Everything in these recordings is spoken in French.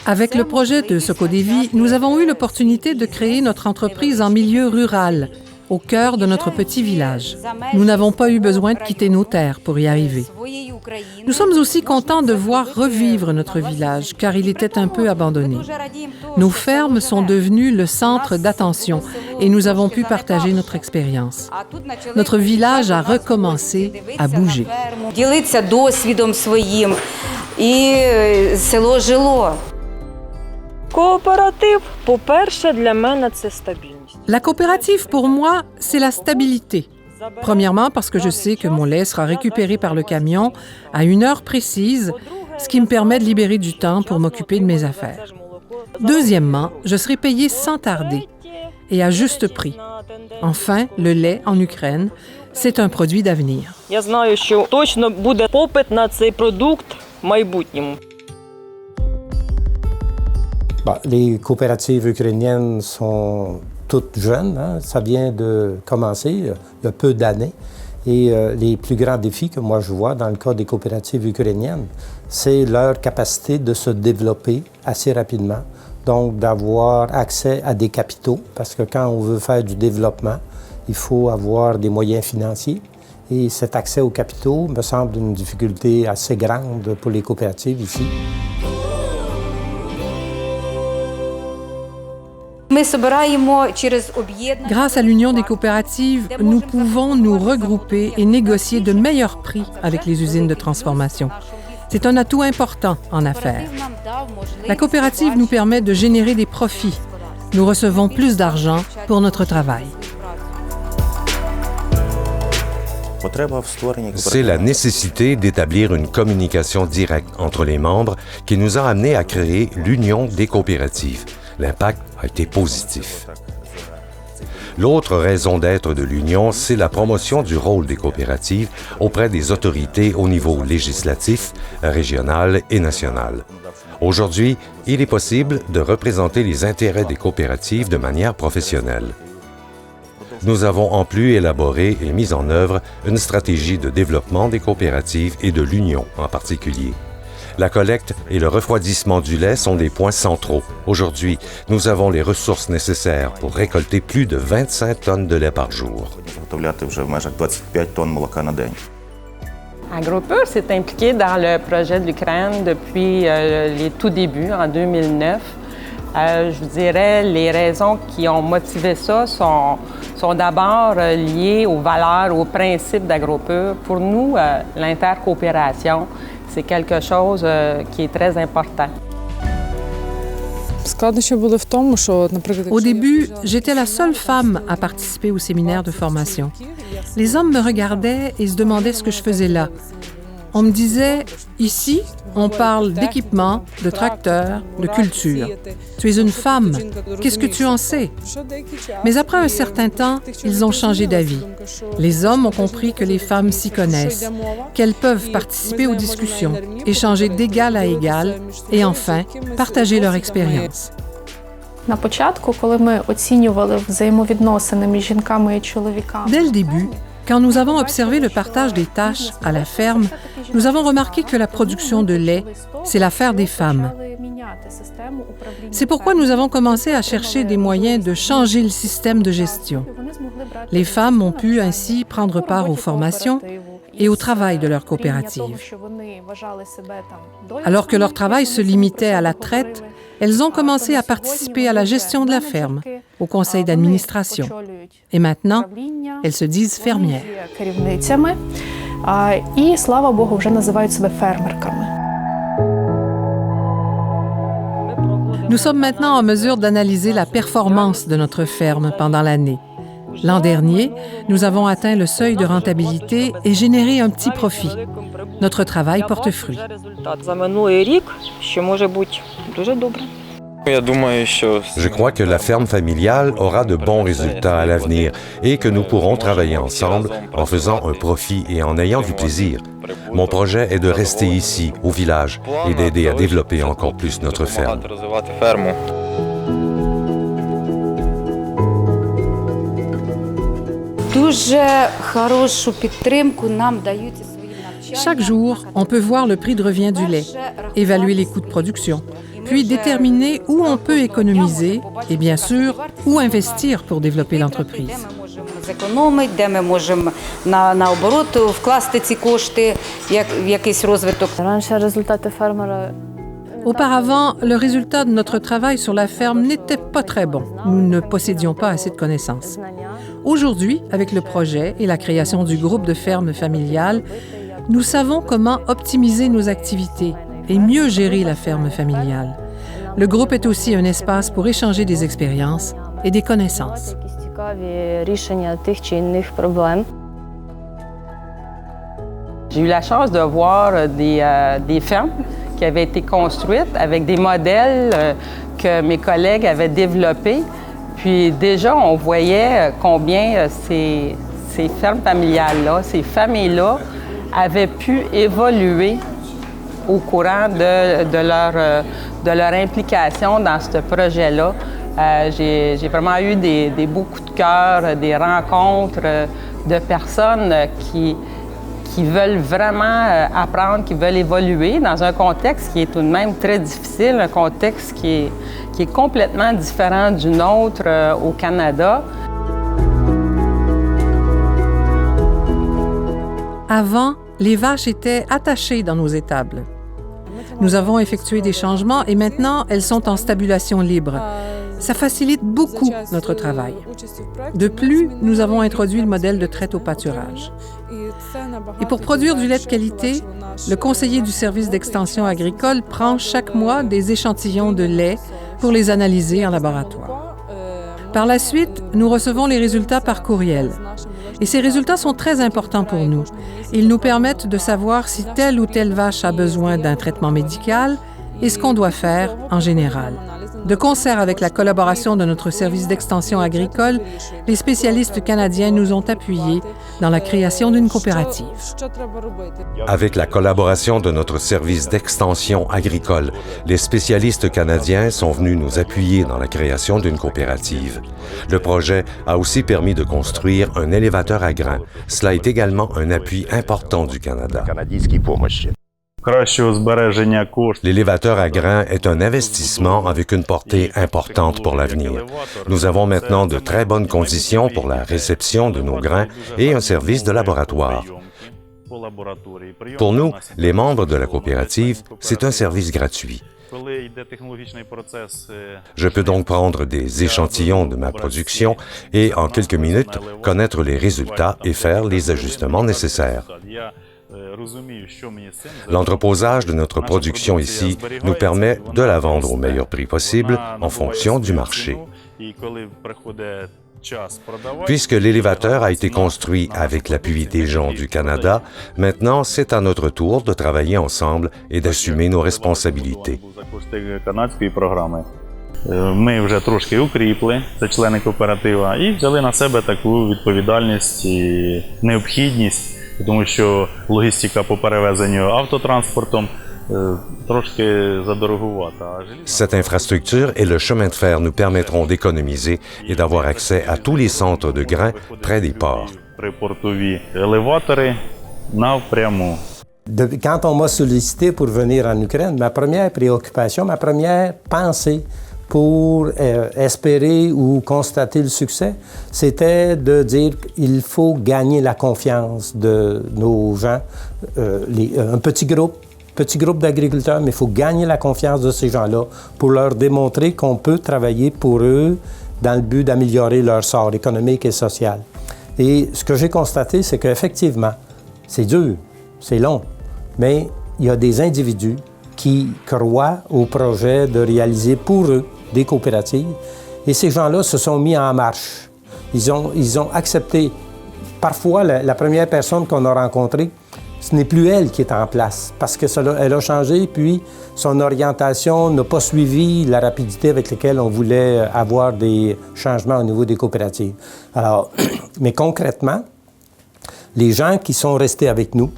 Avec le projet de Sokodevi, nous avons eu l'opportunité de créer notre entreprise en milieu rural, au cœur de notre petit village. Nous n'avons pas eu besoin de quitter nos terres pour y arriver. Nous sommes aussi contents de voir revivre notre village, car il était un peu abandonné. Nos fermes sont devenues le centre d'attention et nous avons pu partager notre expérience. Notre village a recommencé à bouger. La coopérative, pour moi, c'est la stabilité. Premièrement, parce que je sais que mon lait sera récupéré par le camion à une heure précise, ce qui me permet de libérer du temps pour m'occuper de mes affaires. Deuxièmement, je serai payée sans tarder et à juste prix. Enfin, le lait en Ukraine, c'est un produit d'avenir. Les coopératives ukrainiennes sont toutes jeunes, hein? Ça vient de commencer il y a peu d'années. Et les plus grands défis que moi je vois dans le cas des coopératives ukrainiennes, c'est leur capacité de se développer assez rapidement, donc d'avoir accès à des capitaux, parce que quand on veut faire du développement, il faut avoir des moyens financiers. Et cet accès aux capitaux me semble une difficulté assez grande pour les coopératives ici. Grâce à l'Union des coopératives, nous pouvons nous regrouper et négocier de meilleurs prix avec les usines de transformation. C'est un atout important en affaires. La coopérative nous permet de générer des profits. Nous recevons plus d'argent pour notre travail. C'est la nécessité d'établir une communication directe entre les membres qui nous a amenés à créer l'Union des coopératives. L'impact a été positif. L'autre raison d'être de l'Union, c'est la promotion du rôle des coopératives auprès des autorités au niveau législatif, régional et national. Aujourd'hui, il est possible de représenter les intérêts des coopératives de manière professionnelle. Nous avons en plus élaboré et mis en œuvre une stratégie de développement des coopératives et de l'Union en particulier. La collecte et le refroidissement du lait sont des points centraux. Aujourd'hui, nous avons les ressources nécessaires pour récolter plus de 25 tonnes de lait par jour. AgroPure s'est impliqué dans le projet de l'Ukraine depuis les tout débuts, en 2009. Je vous dirais, les raisons qui ont motivé ça sont d'abord liées aux valeurs, aux principes d'AgroPure. Pour nous, l'intercoopération, c'est quelque chose qui est très important. Au début, j'étais la seule femme à participer au séminaire de formation. Les hommes me regardaient et se demandaient ce que je faisais là. On me disait, ici, on parle d'équipement, de tracteurs, de culture. Tu es une femme, qu'est-ce que tu en sais? Mais après un certain temps, ils ont changé d'avis. Les hommes ont compris que les femmes s'y connaissent, qu'elles peuvent participer aux discussions, échanger d'égal à égal et enfin, partager leur expérience. Dès le début, quand nous avons observé le partage des tâches à la ferme, nous avons remarqué que la production de lait, c'est l'affaire des femmes. C'est pourquoi nous avons commencé à chercher des moyens de changer le système de gestion. Les femmes ont pu ainsi prendre part aux formations et au travail de leur coopérative. Alors que leur travail se limitait à la traite, elles ont commencé à participer à la gestion de la ferme, au conseil d'administration. Et maintenant, elles se disent fermières. Nous sommes maintenant en mesure d'analyser la performance de notre ferme pendant l'année. L'an dernier, nous avons atteint le seuil de rentabilité et généré un petit profit. Notre travail porte fruit. Je crois que la ferme familiale aura de bons résultats à l'avenir et que nous pourrons travailler ensemble en faisant un profit et en ayant du plaisir. Mon projet est de rester ici, au village, et d'aider à développer encore plus notre ferme. Chaque jour, on peut voir le prix de revient du lait, évaluer les coûts de production, puis déterminer où on peut économiser et bien sûr, où investir pour développer l'entreprise. Auparavant, le résultat de notre travail sur la ferme n'était pas très bon. Nous ne possédions pas assez de connaissances. Aujourd'hui, avec le projet et la création du groupe de fermes familiales, nous savons comment optimiser nos activités et mieux gérer la ferme familiale. Le groupe est aussi un espace pour échanger des expériences et des connaissances. J'ai eu la chance de voir des fermes qui avaient été construites avec des modèles que mes collègues avaient développés. Puis déjà, on voyait combien ces fermes familiales-là, ces familles-là, avaient pu évoluer au courant de leur implication dans ce projet-là. J'ai vraiment eu des beaux coups de cœur, des rencontres de personnes qui veulent vraiment apprendre, qui veulent évoluer dans un contexte qui est tout de même très difficile, un contexte qui est complètement différent du nôtre au Canada. Avant, les vaches étaient attachées dans nos étables. Nous avons effectué des changements et maintenant, elles sont en stabulation libre. Ça facilite beaucoup notre travail. De plus, nous avons introduit le modèle de traite au pâturage. Et pour produire du lait de qualité, le conseiller du service d'extension agricole prend chaque mois des échantillons de lait pour les analyser en laboratoire. Par la suite, nous recevons les résultats par courriel. Et ces résultats sont très importants pour nous. Ils nous permettent de savoir si telle ou telle vache a besoin d'un traitement médical et ce qu'on doit faire en général. De concert avec la collaboration de notre service d'extension agricole, les spécialistes canadiens nous ont appuyés dans la création d'une coopérative. Avec la collaboration de notre service d'extension agricole, les spécialistes canadiens sont venus nous appuyer dans la création d'une coopérative. Le projet a aussi permis de construire un élévateur à grains. Cela est également un appui important du Canada. L'élévateur à grains est un investissement avec une portée importante pour l'avenir. Nous avons maintenant de très bonnes conditions pour la réception de nos grains et un service de laboratoire. Pour nous, les membres de la coopérative, c'est un service gratuit. Je peux donc prendre des échantillons de ma production et, en quelques minutes, connaître les résultats et faire les ajustements nécessaires. L'entreposage de notre production ici nous permet de la vendre au meilleur prix possible en fonction du marché. Puisque l'élévateur a été construit avec l'appui des gens du Canada, maintenant c'est à notre tour de travailler ensemble et d'assumer nos responsabilités. Ми вже трошки укріпли, це члени кооператива, і взяли на себе таку відповідальність і необхідність, тому що логістика по перевезенню автотранспортом трошки задорогувата. Cette infrastructure et le chemin de fer nous permettront d'économiser et d'avoir accès à tous les centres de grains près des ports. Припортові елеватори напряму. Quand on m'a sollicité pour venir en Ukraine, ma première préoccupation, ma première pensée pour espérer ou constater le succès, c'était de dire qu'il faut gagner la confiance de nos gens, un petit groupe d'agriculteurs, mais il faut gagner la confiance de ces gens-là pour leur démontrer qu'on peut travailler pour eux dans le but d'améliorer leur sort économique et social. Et ce que j'ai constaté, c'est qu'effectivement, c'est dur, c'est long, mais il y a des individus qui croient au projet de réaliser pour eux des coopératives. Et ces gens-là se sont mis en marche. Ils ont accepté. Parfois, la première personne qu'on a rencontrée, ce n'est plus elle qui est en place parce qu'elle a changé, puis son orientation n'a pas suivi la rapidité avec laquelle on voulait avoir des changements au niveau des coopératives. Alors, mais concrètement, les gens qui sont restés avec nous,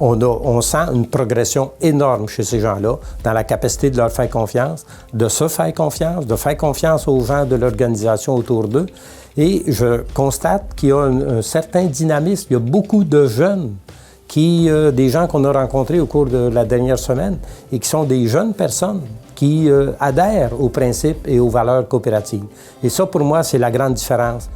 on sent une progression énorme chez ces gens-là dans la capacité de leur faire confiance, de se faire confiance, de faire confiance aux gens de l'organisation autour d'eux. Et je constate qu'il y a un certain dynamisme. Il y a beaucoup de jeunes des gens qu'on a rencontrés au cours de la dernière semaine et qui sont des jeunes personnes qui adhèrent aux principes et aux valeurs coopératives. Et ça, pour moi, c'est la grande différence.